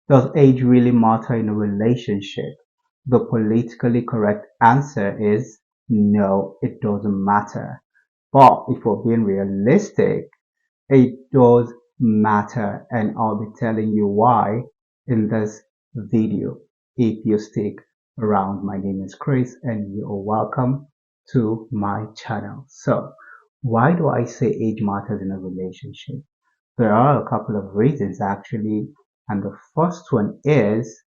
Does age really matter in a relationship? The politically correct answer is no, it doesn't matter. But if we're being realistic, it does matter, and I'll be telling you why in this video. If you stick around, my name is Chris, and you are welcome to my channel. So, why do I say age matters in a relationship? There are a couple of reasons actually, and the first one is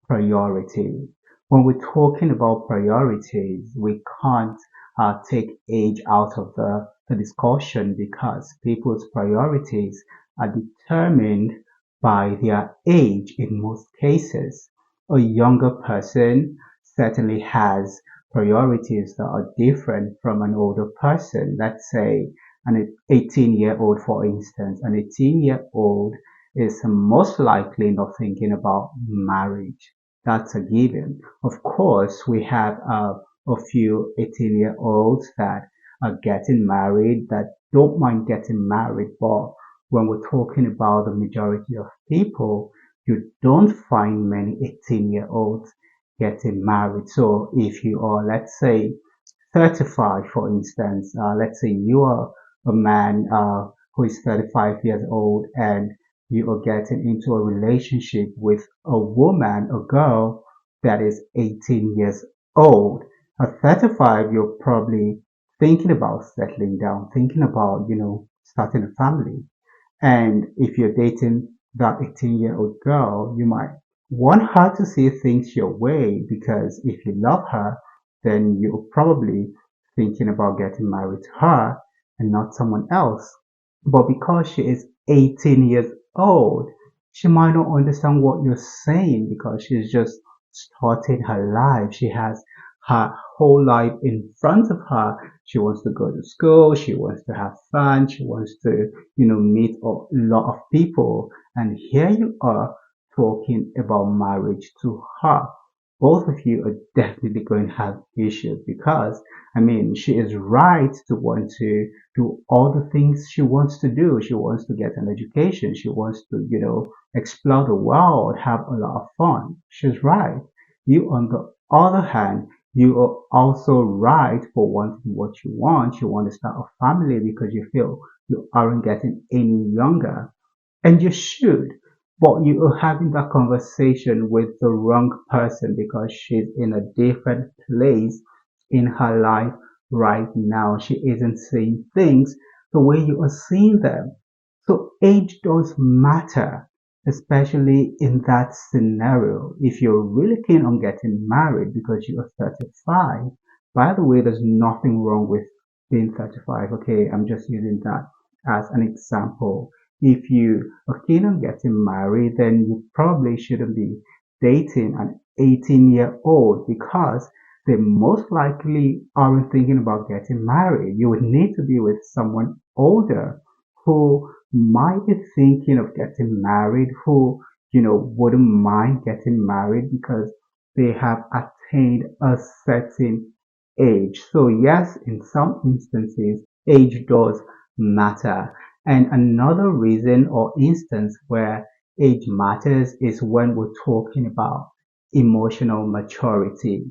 priority. When we're talking about priorities, we can't take age out of the discussion because people's priorities are determined by their age in most cases. A younger person certainly has priorities that are different from an older person. Let's say an 18-year-old, for instance. An 18-year-old is most likely not thinking about marriage. That's a given. Of course, we have a few 18-year-olds that are getting married that don't mind getting married, but when we're talking about the majority of people, you don't find many 18-year-olds getting married. So if you are, let's say, 35, for instance, let's say you are a man who is 35 years old and you are getting into a relationship with a woman, a girl that is 18 years old. At 35, you're probably thinking about settling down, thinking about, starting a family. And if you're dating that 18-year-old girl, you might want her to see things your way because if you love her, then you're probably thinking about getting married to her and not someone else. But because she is 18 years old, she might not understand what you're saying because she's just starting her life. She has her whole life in front of her. She wants to go to school. She wants to have fun. She wants to, meet a lot of people. And here you are talking about marriage to her. Both of you are definitely going to have issues because, I mean, she is right to want to do all the things she wants to do. She wants to get an education. She wants to, explore the world, have a lot of fun. She's right. You, on the other hand, you are also right for wanting what you want. You want to start a family because you feel you aren't getting any younger. And you should. But you are having that conversation with the wrong person because she's in a different place in her life right now. She isn't seeing things the way you are seeing them. So age does matter, especially in that scenario. If you're really keen on getting married because you are 35, by the way, there's nothing wrong with being 35. Okay, I'm just using that as an example. If you are keen on getting married, then you probably shouldn't be dating an 18-year-old because they most likely aren't thinking about getting married. You would need to be with someone older who might be thinking of getting married, who, wouldn't mind getting married because they have attained a certain age. So yes, in some instances, age does matter. And another reason or instance where age matters is when we're talking about emotional maturity.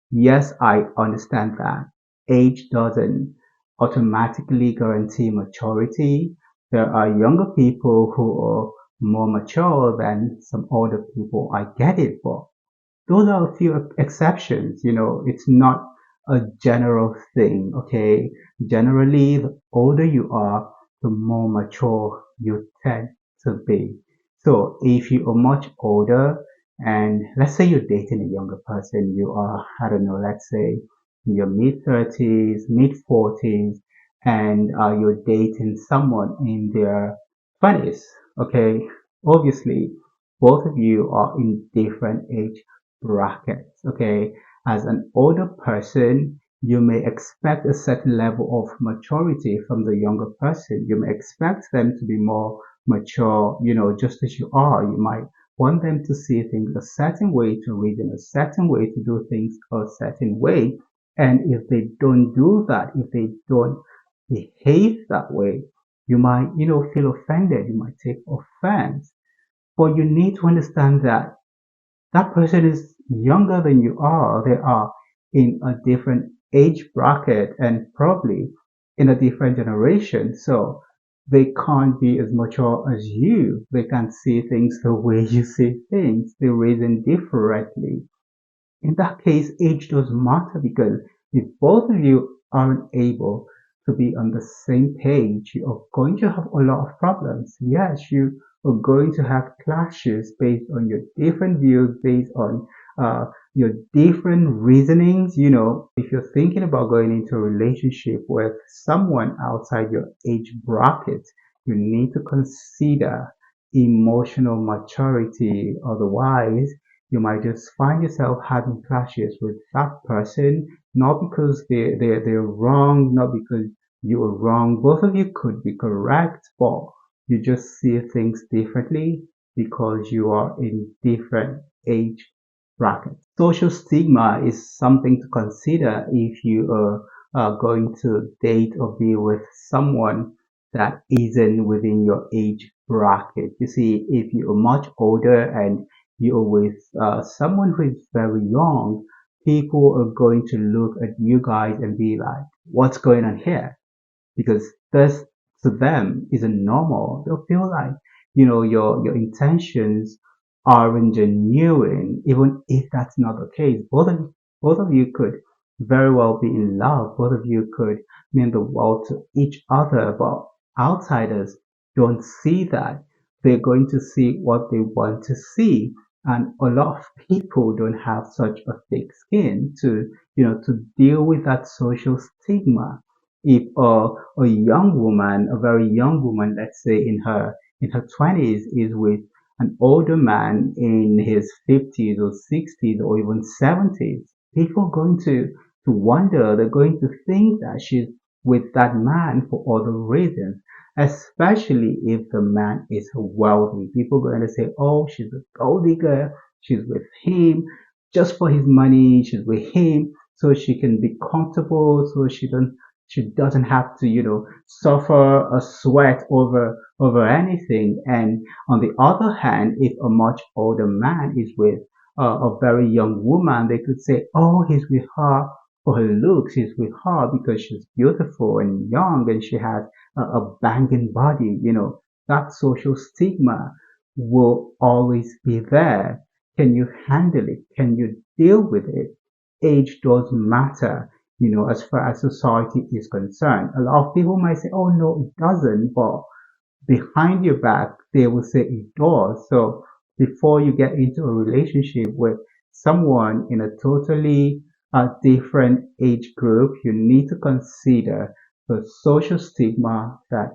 Yes, I understand that age doesn't automatically guarantee maturity. There are younger people who are more mature than some older people. I get it, but those are a few exceptions. It's not a general thing, okay? Generally, the older you are, the more mature you tend to be. So if you are much older and let's say you're dating a younger person, you are, I don't know, let's say in your mid 30s, mid 40s, and you're dating someone in their 20s, okay? Obviously, both of you are in different age brackets. Okay, as an older person, you may expect a certain level of maturity from the younger person. You may expect them to be more mature, just as you are. You might want them to see things a certain way, to reason a certain way, to do things a certain way. And if they don't do that, if they don't behave that way, you might, feel offended. You might take offense. But you need to understand that that person is younger than you are. They are in a different age bracket and probably in a different generation. So they can't be as mature as you. They can't see things the way you see things. They reason differently. In that case, age doesn't matter because if both of you aren't able to be on the same page, you are going to have a lot of problems. Yes, you are going to have clashes based on your different views, based on your different reasonings. If you're thinking about going into a relationship with someone outside your age bracket, you need to consider emotional maturity. Otherwise, you might just find yourself having clashes with that person, not because they're wrong, not because you are wrong. Both of you could be correct, but you just see things differently because you are in different age brackets. Social stigma is something to consider if you are going to date or be with someone that isn't within your age bracket. You see, if you are much older and you're with someone who is very young, people are going to look at you guys and be like, what's going on here? Because this to them isn't normal. They'll feel like, your intentions aren't genuine, even if that's not the case. Both of you could very well be in love. Both of you could mean the world to each other, but outsiders don't see that. They're going to see what they want to see. And a lot of people don't have such a thick skin to deal with that social stigma. If a young woman, a very young woman, let's say in her 20s, is with an older man in his 50s or 60s or even 70s, people are going to wonder, they're going to think that she's with that man for other reasons, especially if the man is wealthy. People are going to say, oh, she's a gold digger, she's with him just for his money, she's with him so she can be comfortable, so she doesn't have to, suffer a sweat over anything. And on the other hand, if a much older man is with a very young woman, they could say, "Oh, he's with her for her looks. He's with her because she's beautiful and young, and she has a banging body." That social stigma will always be there. Can you handle it? Can you deal with it? Age doesn't matter as far as society is concerned. A lot of people might say, oh, no, it doesn't, but behind your back, they will say it does. So before you get into a relationship with someone in a totally different age group, you need to consider the social stigma that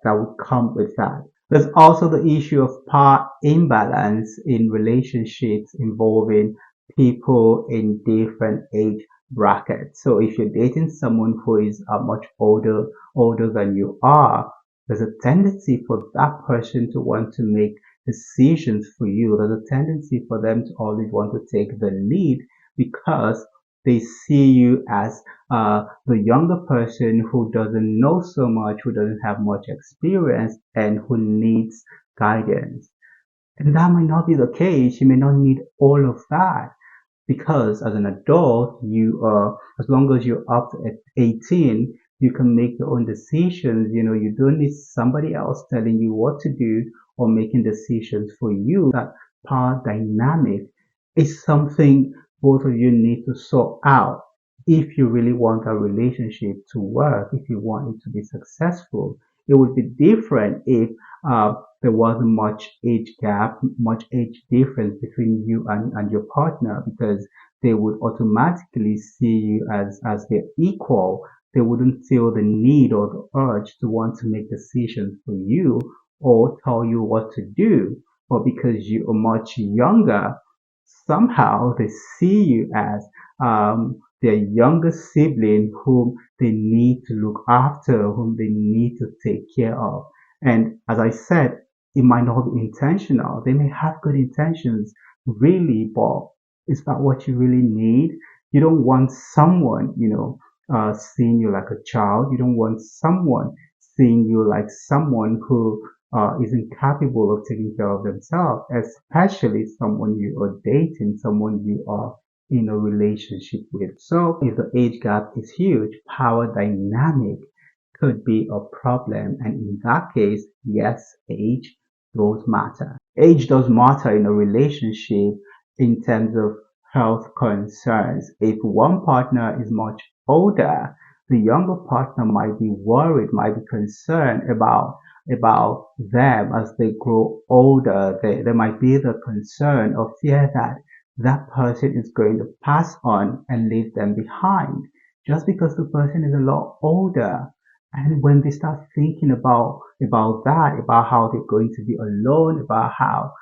would come with that. There's also the issue of power imbalance in relationships involving people in different age brackets. So if you're dating someone who is much older than you are, there's a tendency for that person to want to make decisions for you. There's a tendency for them to always want to take the lead because they see you as the younger person who doesn't know so much, who doesn't have much experience, and who needs guidance. And that might not be the case. You may not need all of that because as an adult, as long as you're up to 18, you can make your own decisions. You don't need somebody else telling you what to do or making decisions for you. That power dynamic is something both of you need to sort out if you really want a relationship to work, if you want it to be successful. It would be different if there wasn't much age gap, much age difference between you and your partner because they would automatically see you as their equal. They wouldn't feel the need or the urge to want to make decisions for you or tell you what to do. But because you are much younger, somehow they see you as their younger sibling whom they need to look after, whom they need to take care of. And as I said, it might not be intentional. They may have good intentions, really, but is that what you really need? You don't want someone, seeing you like a child. You don't want someone seeing you like someone who isn't capable of taking care of themselves, especially someone you are dating, someone you are in a relationship with. So if the age gap is huge, power dynamic could be a problem. And in that case, yes, age does matter. Age does matter in a relationship in terms of health concerns. If one partner is much older, the younger partner might be worried, might be concerned about them as they grow older. There might be the concern or fear that that person is going to pass on and leave them behind just because the person is a lot older. And when they start thinking about that, about how they're going to be alone, about how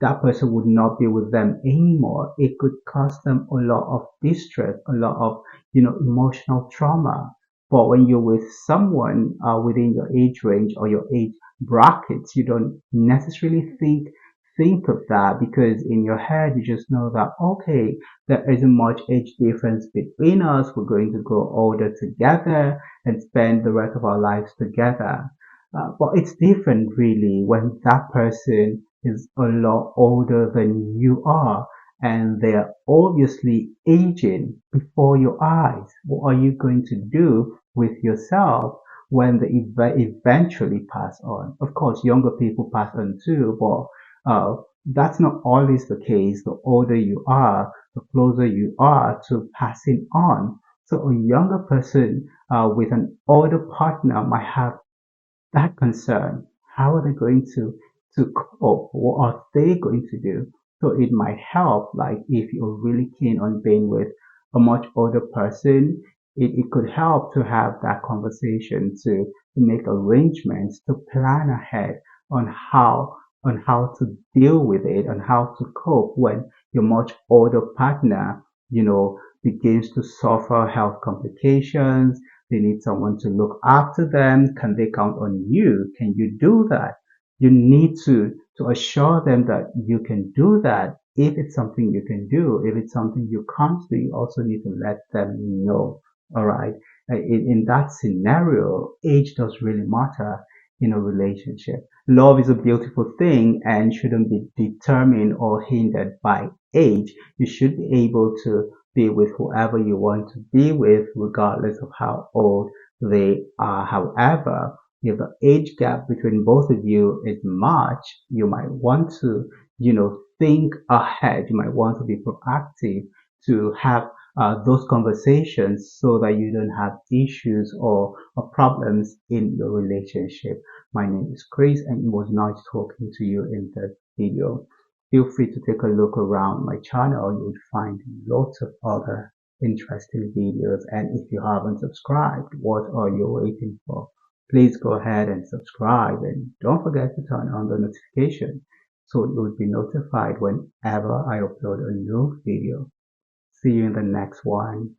that person would not be with them anymore, it could cause them a lot of distress, a lot of emotional trauma. But when you're with someone within your age range or your age brackets, you don't necessarily think of that because in your head you just know that okay, there isn't much age difference between us. We're going to grow older together and spend the rest of our lives together. But it's different really when that person is a lot older than you are and they're obviously aging before your eyes. What are you going to do with yourself when they eventually pass on? Of course, younger people pass on too, but that's not always the case. The older you are, the closer you are to passing on. So a younger person with an older partner might have that concern. How are they going to cope? What are they going to do? So it might help, like if you're really keen on being with a much older person, it could help to have that conversation to make arrangements, to plan ahead on how to deal with it, on how to cope when your much older partner, begins to suffer health complications. They need someone to look after them. Can they count on you? Can you do that? You need to assure them that you can do that. If it's something you can do, if it's something you can't do, you also need to let them know. All right. In that scenario, age does really matter in a relationship. Love is a beautiful thing and shouldn't be determined or hindered by age. You should be able to be with whoever you want to be with, regardless of how old they are. However, if the age gap between both of you is much, you might want to, think ahead. You might want to be proactive to have those conversations so that you don't have issues or problems in your relationship. My name is Chris and it was nice talking to you in this video. Feel free to take a look around my channel. You would find lots of other interesting videos. And if you haven't subscribed, what are you waiting for? Please go ahead and subscribe and don't forget to turn on the notification so you will be notified whenever I upload a new video. See you in the next one.